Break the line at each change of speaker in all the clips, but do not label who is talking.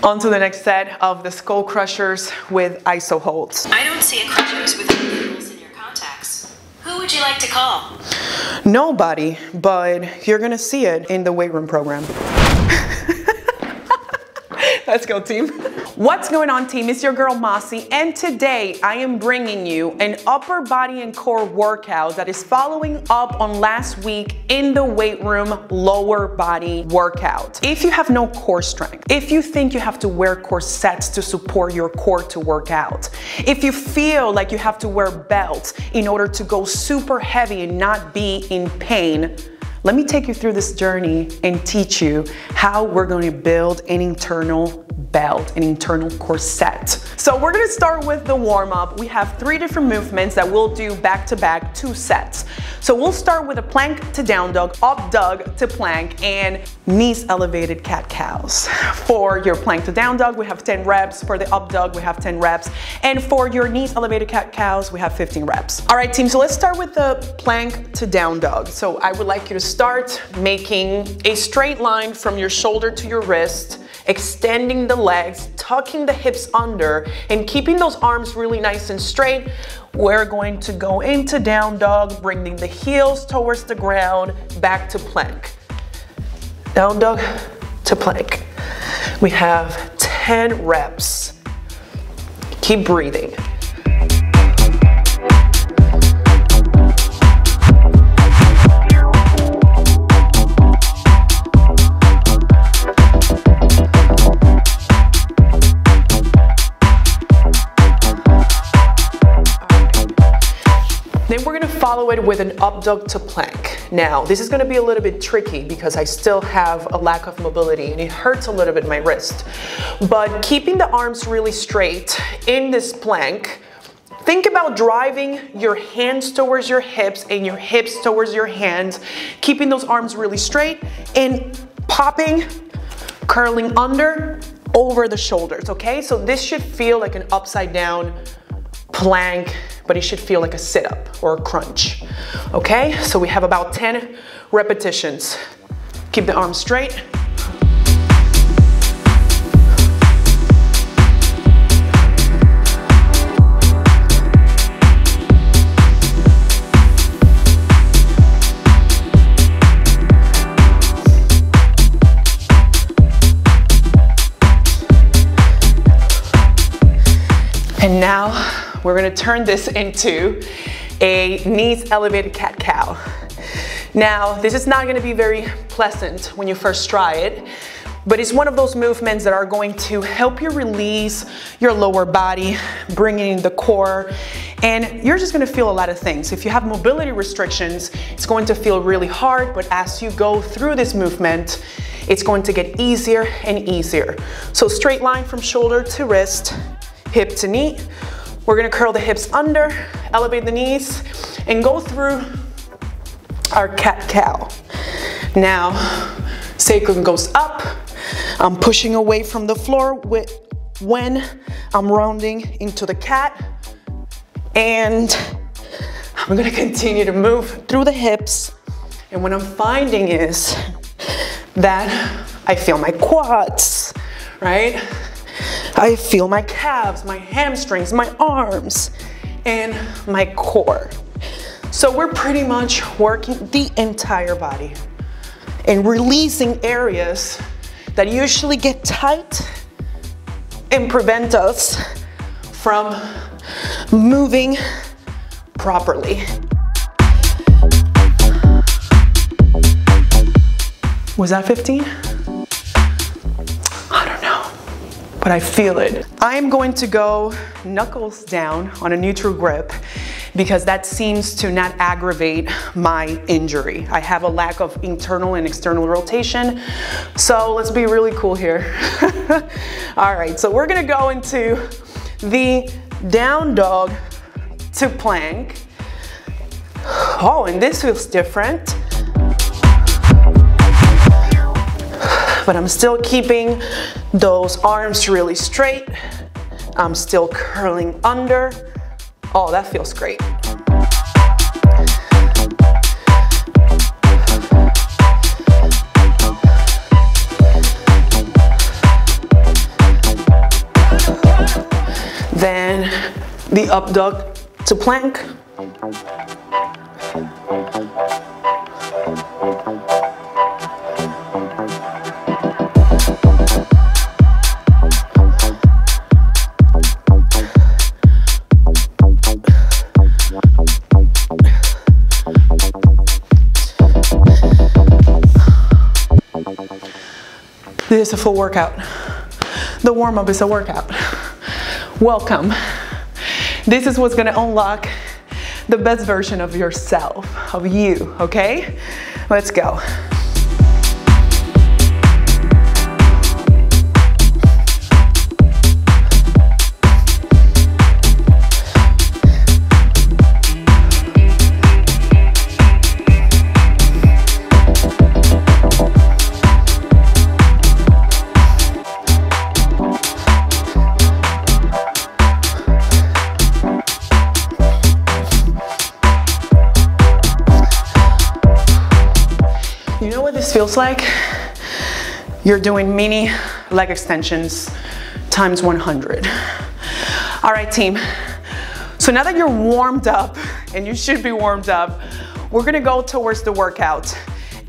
On to the next set of the Skullcrushers with ISO holds.
I don't see a crushers with labels in your contacts. Who would you like to call?
Nobody, but you're gonna see it in the weight room program. Let's go, team. What's going on, team? It's your girl Massy, and today I am bringing you an upper body and core workout that is following up on last week in the weight room lower body workout. If you have no core strength, if you think you have to wear corsets to support your core to work out, if you feel like you have to wear belts in order to go super heavy and not be in pain, let me take you through this journey and teach you how we're going to build an internal belt, an internal corset. So we're going to start with the warm-up. We have 3 different movements that we'll do back-to-back, 2 sets. So we'll start with a plank to down dog, up dog to plank, and knees elevated cat-cows. For your plank to down dog, we have 10 reps. For the up dog, we have 10 reps. And for your knees elevated cat-cows, we have 15 reps. All right, team, so let's start with the plank to down dog. So I would like you to start making a straight line from your shoulder to your wrist, extending the legs, tucking the hips under, and keeping those arms really nice and straight. We're going to go into down dog, bringing the heels towards the ground, back to plank. Down dog to plank. We have 10 reps. Keep breathing. Then we're gonna follow it with an up dog to plank. Now, this is gonna be a little bit tricky because I still have a lack of mobility and it hurts a little bit my wrist. But keeping the arms really straight in this plank, think about driving your hands towards your hips and your hips towards your hands, keeping those arms really straight and popping, curling under, over the shoulders, okay? So this should feel like an upside down plank, but it should feel like a sit-up or a crunch, okay? So we have about 10 repetitions. Keep the arms straight. And now, we're gonna turn this into a knees elevated cat-cow. Now, this is not gonna be very pleasant when you first try it, but it's one of those movements that are going to help you release your lower body, bringing in the core, and you're just gonna feel a lot of things. If you have mobility restrictions, it's going to feel really hard, but as you go through this movement, it's going to get easier and easier. So straight line from shoulder to wrist, hip to knee. We're gonna curl the hips under, elevate the knees, and go through our cat-cow. Now, sacrum goes up. I'm pushing away from the floor when I'm rounding into the cat. And I'm gonna continue to move through the hips. And what I'm finding is that I feel my quads, right? I feel my calves, my hamstrings, my arms, and my core. So we're pretty much working the entire body and releasing areas that usually get tight and prevent us from moving properly. Was that 15? But I feel it. I'm going to go knuckles down on a neutral grip because that seems to not aggravate my injury. I have a lack of internal and external rotation, so let's be really cool here. All right, so we're gonna go into the down dog to plank. Oh, and this feels different. But I'm still keeping those arms really straight. I'm still curling under. Oh, that feels great. Then the UpDog to plank. This is a full workout. The warm-up is a workout. Welcome. This is what's gonna unlock the best version of yourself, of you, okay? Let's go. You know what this feels like? You're doing mini leg extensions times 100. All right, team. So now that you're warmed up, and you should be warmed up, we're gonna go towards the workout.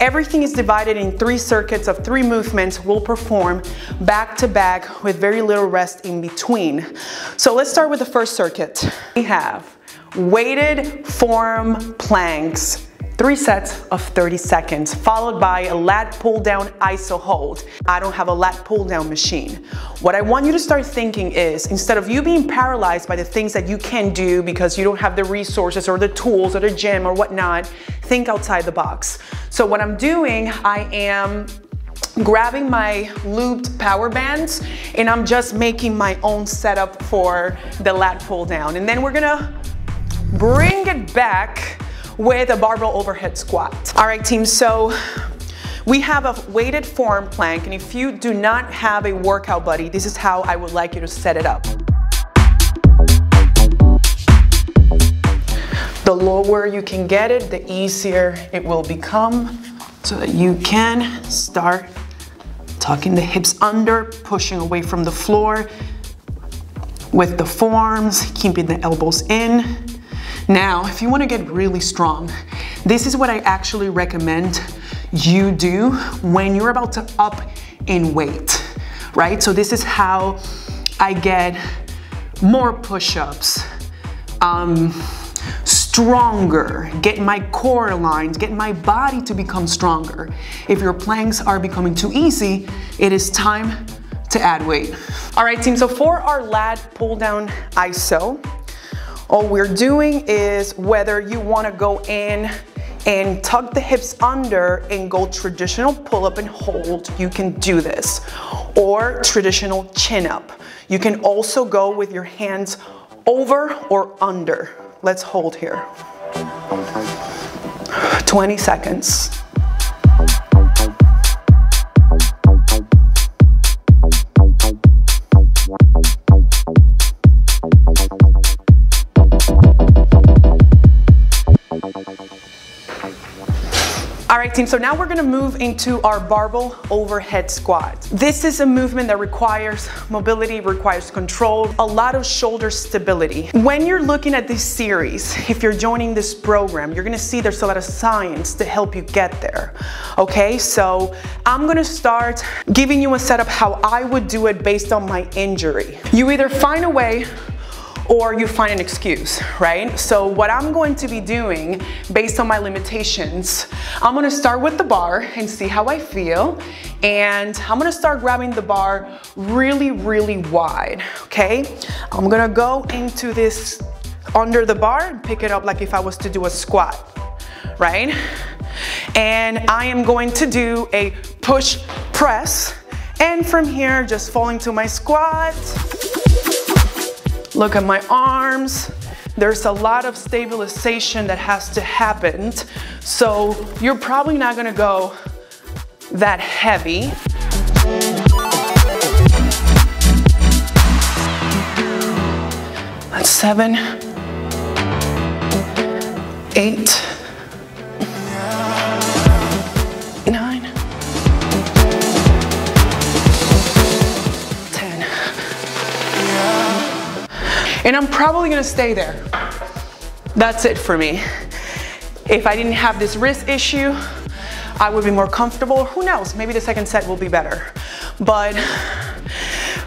Everything is divided in 3 circuits of 3 movements we'll perform back to back with very little rest in between. So let's start with the first circuit. We have weighted forearm planks, 3 sets of 30 seconds, followed by a lat pull-down ISO hold. I don't have a lat pull-down machine. What I want you to start thinking is, instead of you being paralyzed by the things that you can do because you don't have the resources or the tools or the gym or whatnot, think outside the box. So what I'm doing, I am grabbing my looped power bands and I'm just making my own setup for the lat pull-down. And then we're gonna bring it back with a barbell overhead squat. All right, team, so we have a weighted forearm plank, and if you do not have a workout buddy, this is how I would like you to set it up. The lower you can get it, the easier it will become, so that you can start tucking the hips under, pushing away from the floor with the forearms, keeping the elbows in. Now, if you want to get really strong, this is what I actually recommend you do when you're about to up in weight, right? So this is how I get more push-ups, stronger, get my core aligned, get my body to become stronger. If your planks are becoming too easy, it is time to add weight. All right, team, so for our lat pull-down ISO, all we're doing is, whether you want to go in and tuck the hips under and go traditional pull-up and hold, you can do this, or traditional chin-up. You can also go with your hands over or under. Let's hold here. 20 seconds. All right, team, so now we're gonna move into our barbell overhead squat. This is a movement that requires mobility, requires control, a lot of shoulder stability. When you're looking at this series, if you're joining this program, you're gonna see there's a lot of science to help you get there, okay? So I'm gonna start giving you a setup how I would do it based on my injury. You either find a way or you find an excuse, right? So what I'm going to be doing based on my limitations, I'm gonna start with the bar and see how I feel. And I'm gonna start grabbing the bar really, really wide, okay? I'm gonna go into this under the bar and pick it up like if I was to do a squat, right? And I am going to do a push press. And from here, just falling to my squat. Look at my arms. There's a lot of stabilization that has to happen. So you're probably not gonna go that heavy. That's 7, 8, 9, 10. And I'm probably gonna stay there. That's it for me. If I didn't have this wrist issue, I would be more comfortable. Who knows, maybe the second set will be better. But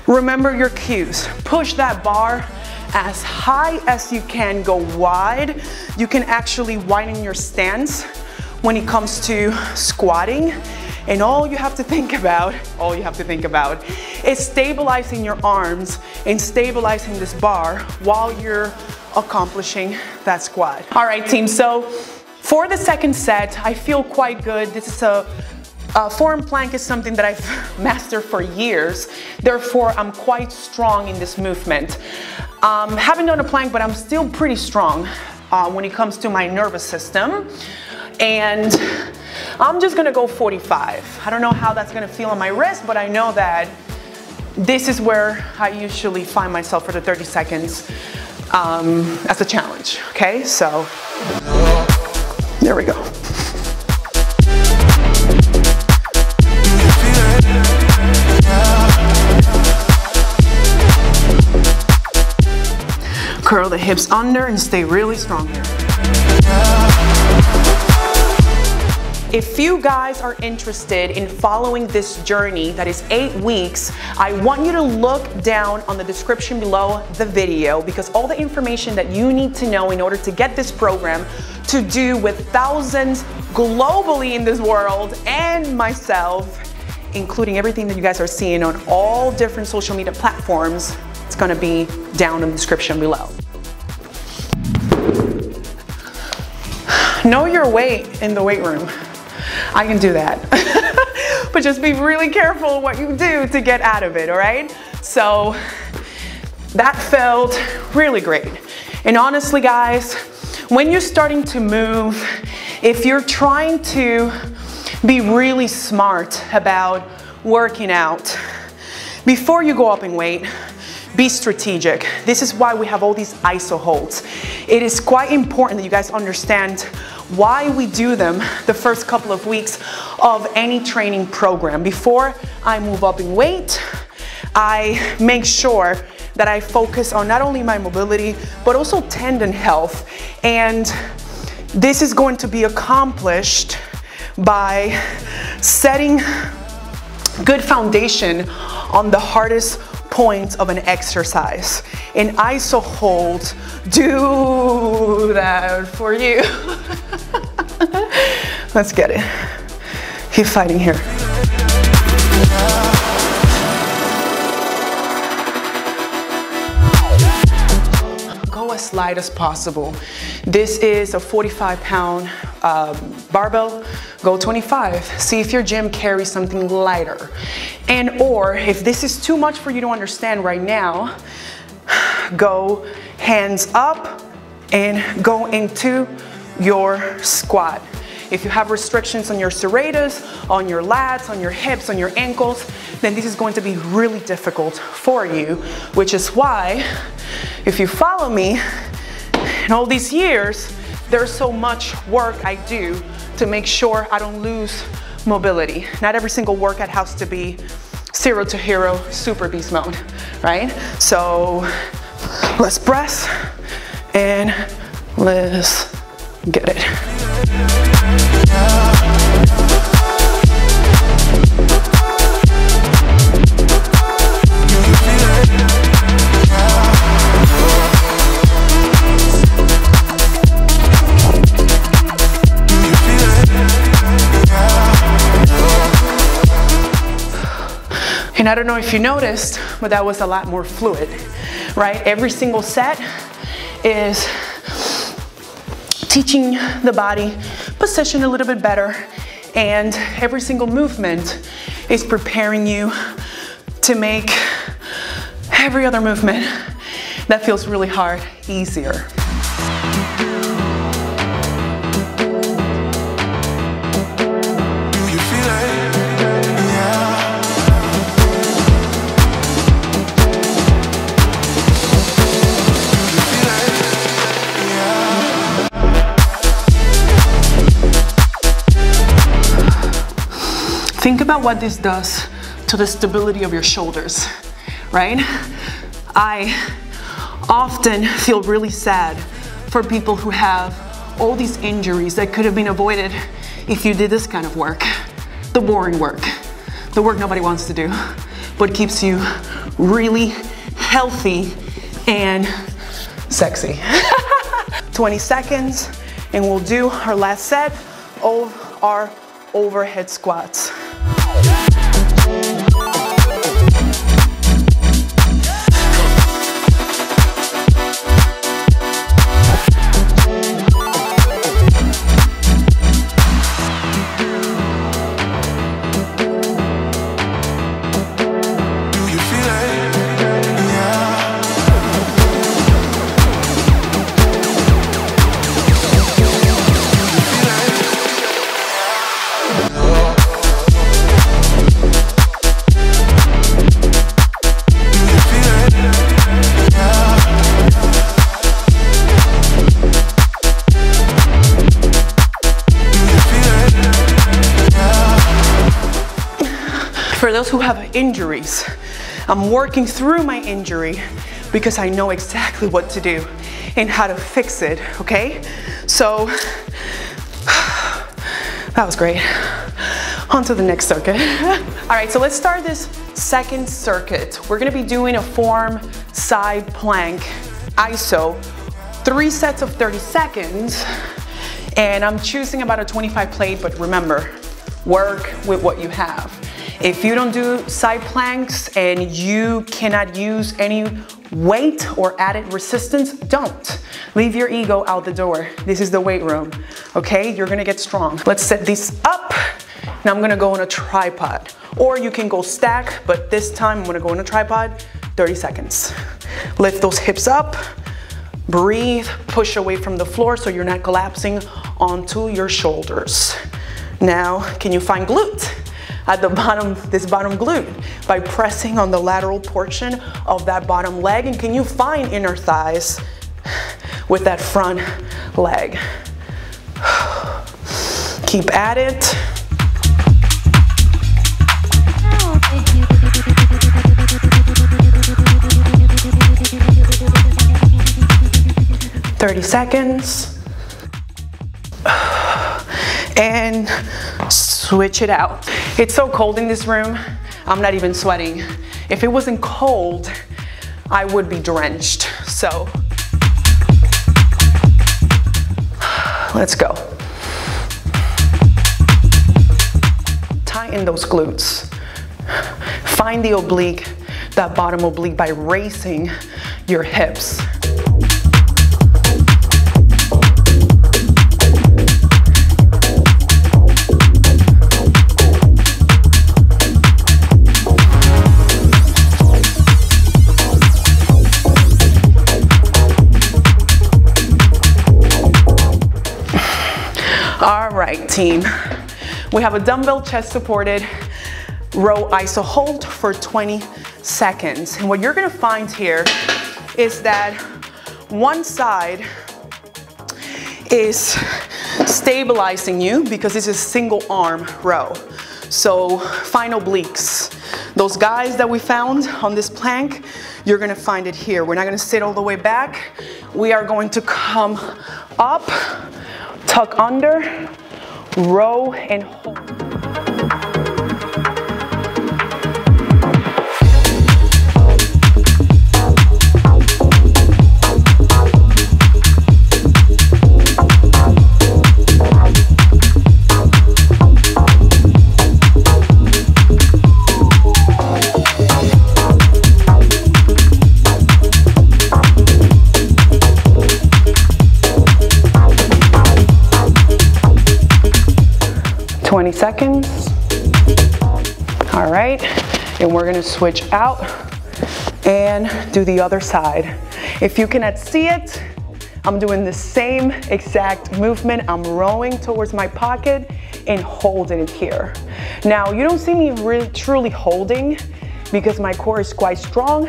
remember your cues. Push that bar as high as you can, go wide. You can actually widen your stance when it comes to squatting. And all you have to think about is stabilizing your arms and stabilizing this bar while you're accomplishing that squat. All right, team, so for the second set, I feel quite good. This is a forearm plank is something that I've mastered for years. Therefore, I'm quite strong in this movement. Haven't done a plank, but I'm still pretty strong when it comes to my nervous system. And I'm just gonna go 45. I don't know how that's gonna feel on my wrist, but I know that this is where I usually find myself for the 30 seconds as a challenge, okay? So, there we go. Curl the hips under and stay really strong here. If you guys are interested in following this journey that is 8 weeks, I want you to look down on the description below the video, because all the information that you need to know in order to get this program to do with thousands globally in this world and myself, including everything that you guys are seeing on all different social media platforms, it's gonna be down in the description below. Know your weight in the weight room. I can do that. But just be really careful what you do to get out of it, all right? So that felt really great. And honestly, guys, when you're starting to move, if you're trying to be really smart about working out, before you go up in weight, be strategic. This is why we have all these ISO holds. It is quite important that you guys understand why we do them the first couple of weeks of any training program. Before I move up in weight, I make sure that I focus on not only my mobility, but also tendon health. And this is going to be accomplished by setting good foundation on the hardest points of an exercise. And ISO holds do that for you. Let's get it. Keep fighting here. Go as light as possible. This is a 45-pound barbell. Go 25. See if your gym carries something lighter. And or if this is too much for you to understand right now, go hands up and go into your squat. If you have restrictions on your serratus, on your lats, on your hips, on your ankles, then this is going to be really difficult for you, which is why, if you follow me, in all these years, there's so much work I do to make sure I don't lose mobility. Not every single workout has to be 0 to hero, super beast mode, right? So let's press and let's get it. And I don't know if you noticed, but that was a lot more fluid, right? Every single set is teaching the body position a little bit better, and every single movement is preparing you to make every other movement that feels really hard easier. Think about what this does to the stability of your shoulders, right? I often feel really sad for people who have all these injuries that could have been avoided if you did this kind of work. The boring work. The work nobody wants to do, but keeps you really healthy and sexy. 20 seconds, and we'll do our last set of our overhead squats. For those who have injuries, I'm working through my injury because I know exactly what to do and how to fix it, okay? So, that was great. On to the next circuit. All right, so let's start this second circuit. We're gonna be doing a forearm side plank ISO, 3 sets of 30 seconds, and I'm choosing about a 25 plate, but remember, work with what you have. If you don't do side planks and you cannot use any weight or added resistance, don't. Leave your ego out the door. This is the weight room, okay? You're gonna get strong. Let's set these up. Now I'm gonna go on a tripod. Or you can go stack, but this time I'm gonna go on a tripod, 30 seconds. Lift those hips up, breathe, push away from the floor so you're not collapsing onto your shoulders. Now, can you find glute? At the bottom, this bottom glute, by pressing on the lateral portion of that bottom leg. And can you find inner thighs with that front leg? Keep at it. "30 seconds. And switch it out. It's so cold in this room, I'm not even sweating. If it wasn't cold, I would be drenched. So, let's go. Tighten those glutes. Find the oblique, that bottom oblique, by raising your hips. All right, team. We have a dumbbell chest supported row ISO hold for 20 seconds. And what you're gonna find here is that one side is stabilizing you because it's a single arm row. So find obliques. Those guys that we found on this plank, you're gonna find it here. We're not gonna sit all the way back. We are going to come up, tuck under, row and hold. Seconds. All right, and we're gonna switch out and do the other side. If you cannot see it, I'm doing the same exact movement. I'm rowing towards my pocket and holding it here. Now, you don't see me really truly holding because my core is quite strong,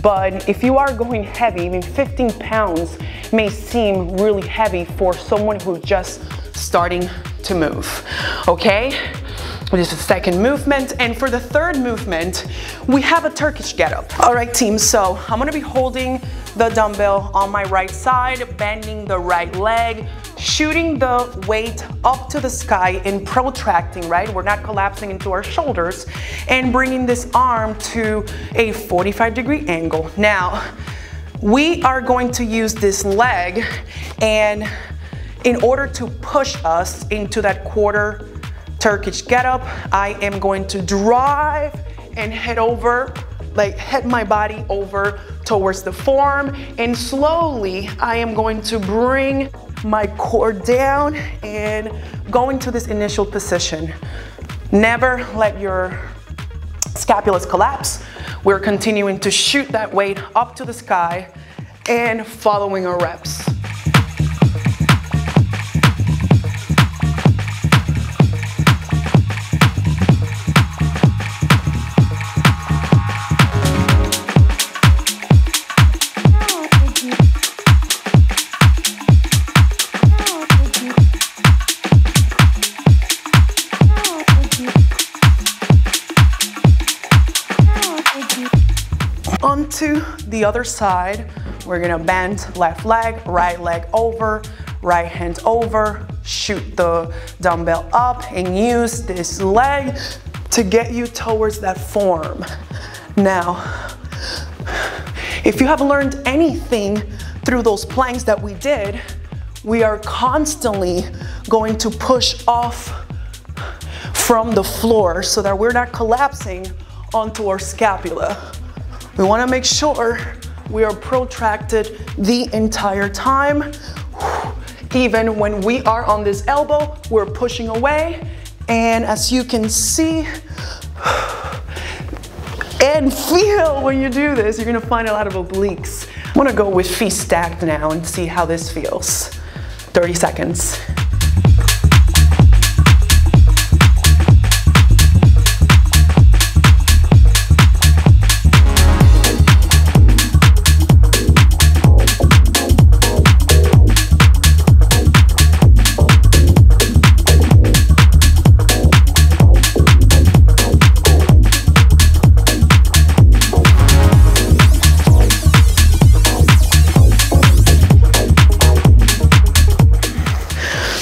but if you are going heavy, even 15 pounds may seem really heavy for someone who's just starting to move, okay? which is the second movement. And for the third movement, we have a Turkish getup. All right, team, so I'm gonna be holding the dumbbell on my right side, bending the right leg, shooting the weight up to the sky and protracting, right? We're not collapsing into our shoulders, and bringing this arm to a 45-degree angle. Now, we are going to use this leg, and in order to push us into that quarter Turkish getup, I am going to drive and head my body over towards the forearm, and slowly I am going to bring my core down and go into this initial position. Never let your scapulus collapse. We're continuing to shoot that weight up to the sky and following our reps. Onto the other side, we're gonna bend left leg over, right hand over, shoot the dumbbell up, and use this leg to get you towards that forearm. Now, if you have learned anything through those planks that we did, we are constantly going to push off from the floor so that we're not collapsing onto our scapula. We want to make sure we are protracted the entire time. Even when we are on this elbow, we're pushing away. And as you can see and feel when you do this, you're going to find a lot of obliques. I'm going to go with feet stacked now and see how this feels. 30 seconds.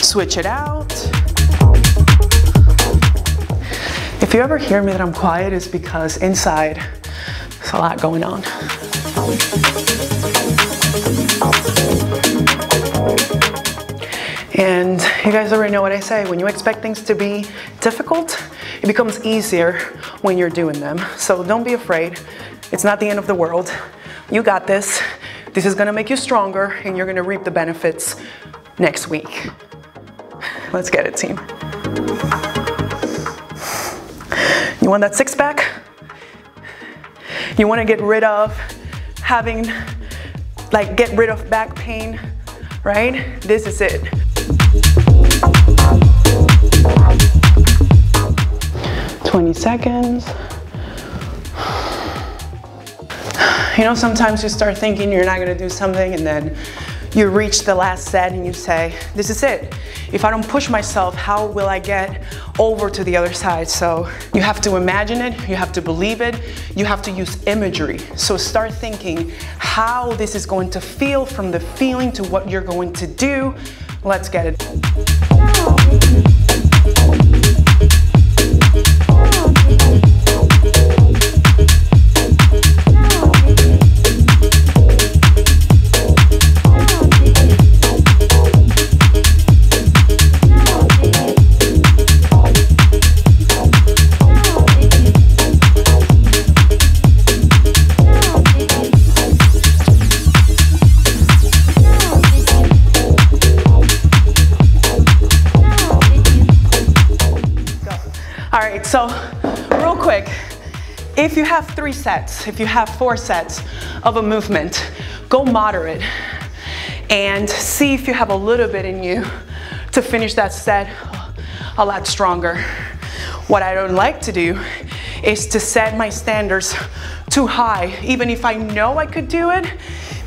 Switch it out. If you ever hear me that I'm quiet, it's because inside there's a lot going on. And you guys already know what I say. When you expect things to be difficult, it becomes easier when you're doing them. So don't be afraid. It's not the end of the world. You got this. This is gonna make you stronger, and you're gonna reap the benefits next week. Let's get it, team. You want that six pack? You want to get rid of get rid of back pain, right? This is it. "20 seconds. You know, sometimes you start thinking you're not gonna do something, and then you reach the last set and you say, this is it. If I don't push myself, how will I get over to the other side? So you have to imagine it, you have to believe it, you have to use imagery. So start thinking how this is going to feel, from the feeling to what you're going to do. Let's get it. So real quick, if you have 3 sets, if you have 4 sets of a movement, go moderate and see if you have a little bit in you to finish that set a lot stronger. What I don't like to do is to set my standards too high, even if I know I could do it,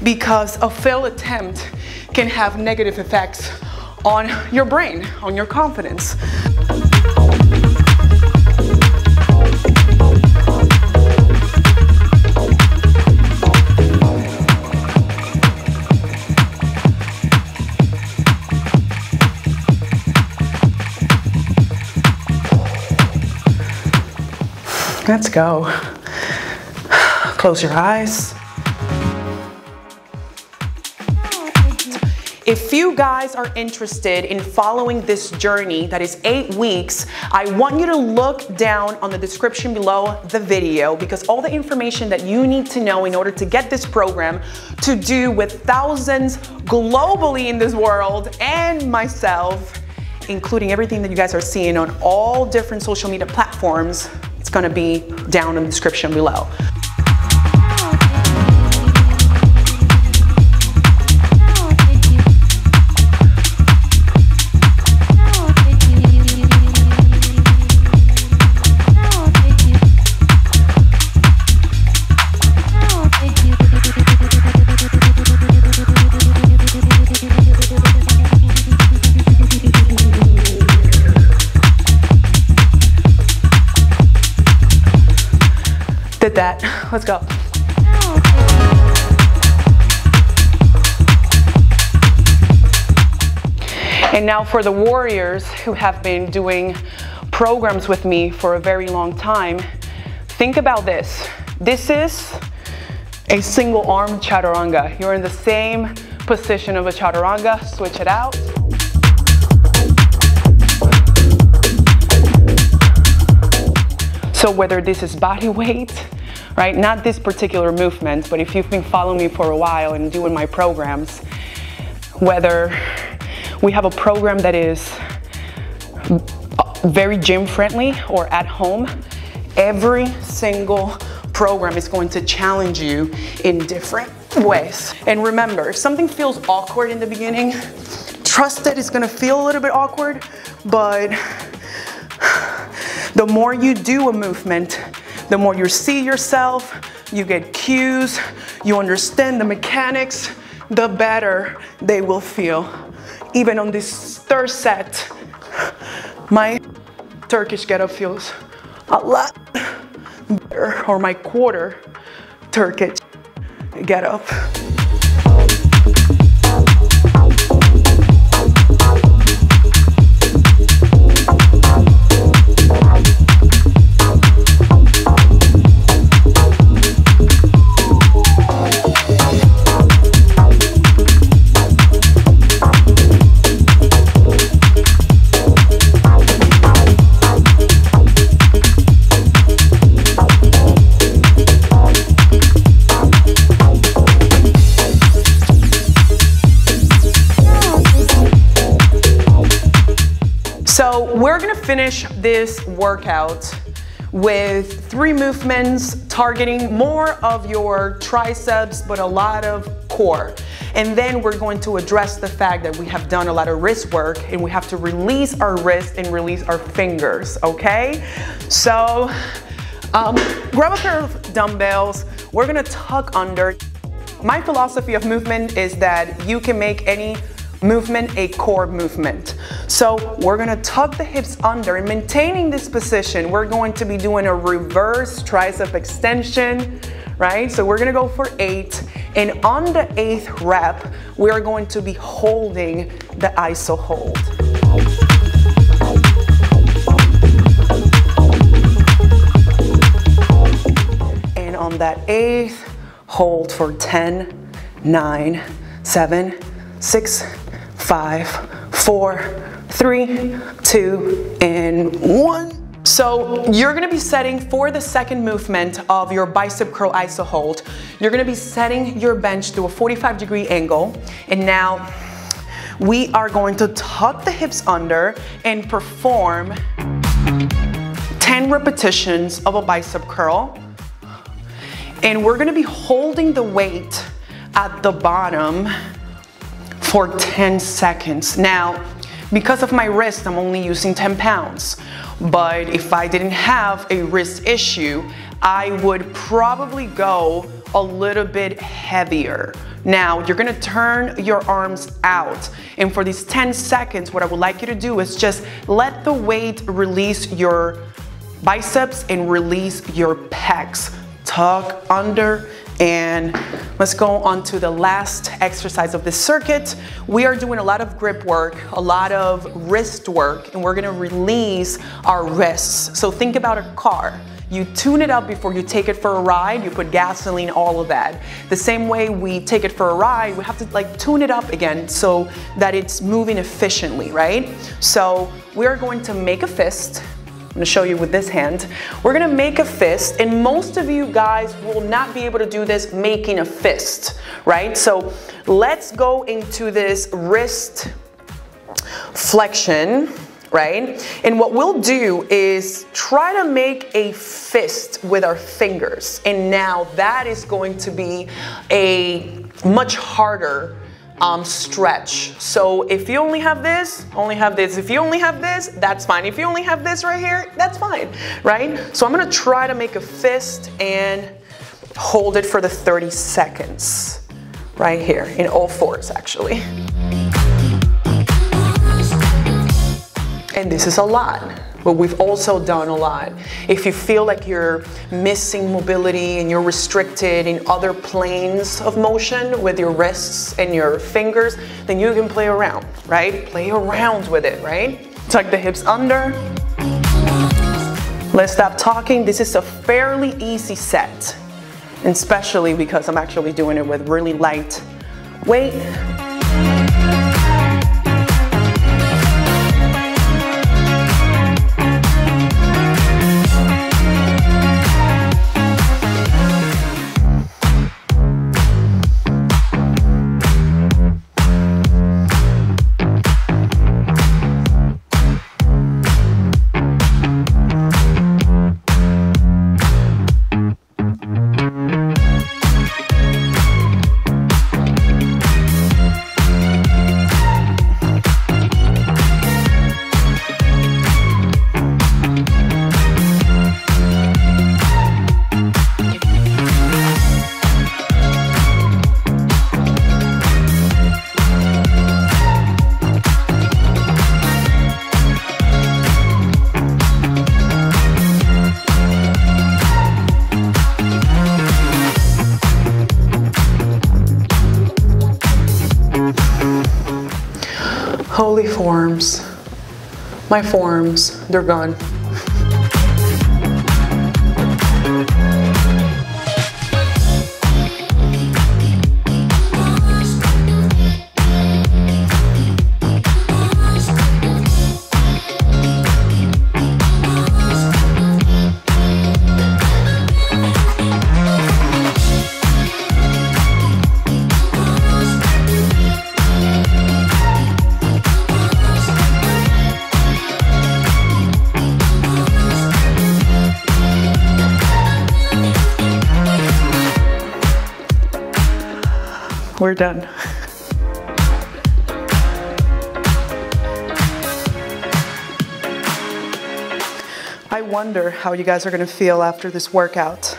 because a failed attempt can have negative effects on your brain, on your confidence. Let's go. Close your eyes. If you guys are interested in following this journey that is 8 weeks, I want you to look down on the description below the video, because all the information that you need to know in order to get this program to do with thousands globally in this world and myself, including everything that you guys are seeing on all different social media platforms, it's gonna be down in the description below. Did that. Let's go. And now for the warriors who have been doing programs with me for a very long time, think about this. This is a single arm chaturanga. You're in the same position of a chaturanga. Switch it out. So whether this is body weight, right? Not this particular movement, but if you've been following me for a while and doing my programs, whether we have a program that is very gym friendly or at home, every single program is going to challenge you in different ways. And remember, if something feels awkward in the beginning, trust that it's gonna feel a little bit awkward, but the more you do a movement, the more you see yourself, you get cues, you understand the mechanics, the better they will feel. Even on this third set, my Turkish get-up feels a lot better, or my quarter Turkish get-up. So we're gonna finish this workout with 3 movements targeting more of your triceps, but a lot of core. And then we're going to address the fact that we have done a lot of wrist work and we have to release our wrist and release our fingers, okay? So grab a pair of dumbbells. We're gonna tuck under. My philosophy of movement is that you can make any movement a core movement. So we're gonna tuck the hips under, and maintaining this position, we're going to be doing a reverse tricep extension, right? So we're gonna go for 8, and on the 8th rep, we're going to be holding the ISO hold. And on that 8th, hold for 10, 9, 7, 6, 5, 4, 3, 2, and 1. So you're gonna be setting for the second movement of your bicep curl ISO hold. You're gonna be setting your bench to a 45-degree angle. And now we are going to tuck the hips under and perform 10 repetitions of a bicep curl. And we're gonna be holding the weight at the bottom for 10 seconds. Now, because of my wrist, I'm only using 10 pounds. But if I didn't have a wrist issue, I would probably go a little bit heavier. Now, you're gonna turn your arms out. And for these 10 seconds, what I would like you to do is just let the weight release your biceps and release your pecs. Tuck under, and let's go on to the last exercise of this circuit. We are doing a lot of grip work, a lot of wrist work, and we're gonna release our wrists. So think about a car. you tune it up before you take it for a ride. You put gasoline, all of that. The same way we take it for a ride, we have to like tune it up again so that it's moving efficiently, right? So we're going to make a fist. I'm gonna show you with this hand. We're gonna make a fist, and most of you guys will not be able to do this making a fist, right? So let's go into this wrist flexion, right? And what we'll do is try to make a fist with our fingers. And now that is going to be a much harder stretch. So if you only have this, only have this. If you only have this, that's fine. If you only have this right here, that's fine, right? So I'm gonna try to make a fist and hold it for the 30 seconds right here in all fours actually. And this is a lot, but we've also done a lot. If you feel like you're missing mobility and you're restricted in other planes of motion with your wrists and your fingers, then you can play around, right? Play around with it, right? Tuck the hips under. Let's stop talking. This is a fairly easy set, especially because I'm actually doing it with really light weight. Holy forearms. My forearms, they're gone. We're done. I wonder how you guys are gonna feel after this workout,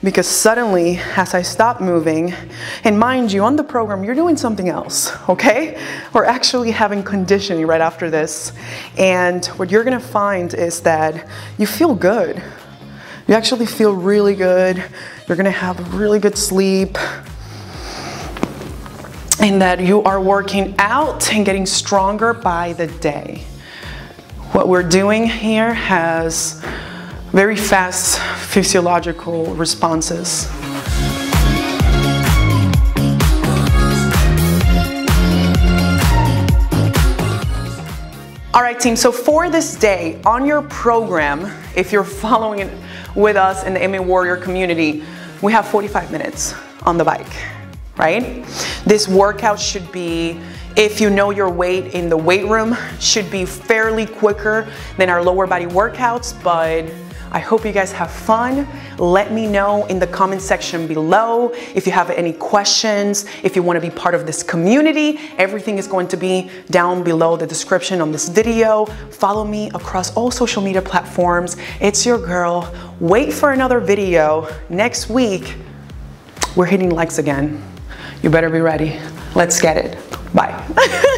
because suddenly, as I stop moving, and mind you, on the program, you're doing something else, okay? We're actually having conditioning right after this, and what you're gonna find is that you feel good. You actually feel really good. You're gonna have really good sleep, and that you are working out and getting stronger by the day. What we're doing here has very fast physiological responses. All right, team, so for this day on your program, if you're following it with us in the MMA Warrior community, we have 45 minutes on the bike, right? This workout should be, if you know your weight in the weight room, should be fairly quicker than our lower body workouts, but I hope you guys have fun. Let me know in the comment section below if you have any questions, if you want to be part of this community. Everything is going to be down below the description on this video. Follow me across all social media platforms. It's your girl. Wait for another video. Next week, we're hitting likes again. You better be ready. Let's get it. Bye.